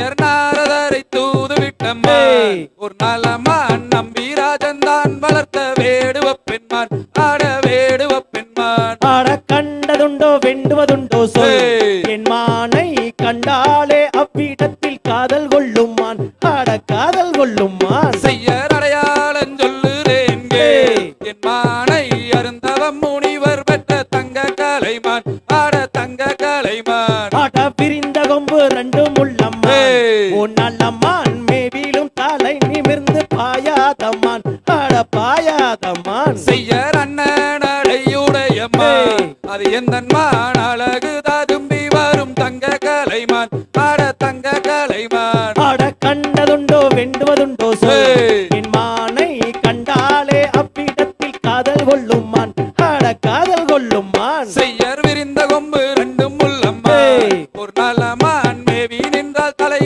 செய்யர் நாரதரை தூதுவிட்டம்மா ஒரு நலமான் நம்பிராஜன் தான் வளர்த்த வேடுவ பெண்மான் ஆட வேடுவ பெண்மான் ஆட கண்டதுண்டோ வெண்டுவதுண்டோ சொல் என் மானை கண்டாலே அவ்விடத்தில் காதல் கொள்ளுமான் ஆட காதல் கொள்ளுமான் செய்யர் அடையாளம் சொல்லுறேன் என் மானை அருந்தவம் முனிவர் பெற்ற தங்க கலைமான் ஆட தங்க கலைமான் ஆட பிரிந்த கொம்பு ரெண்டும் உள்ளம்மா உன் நல்லம்மான் மேவிலும் தலை நிமிர்ந்து பாயாதம்மான் ஆட பாயாதம்மான் செய்யர் அண்ணன் அடையுடையம்மா அது எந்தன்மான் அழகு ததும்பி வரும் தங்க கலைமான் ஆட தங்க கலைமான் ஆட கண்டதுண்டோ வெண்டுவதுண்டோ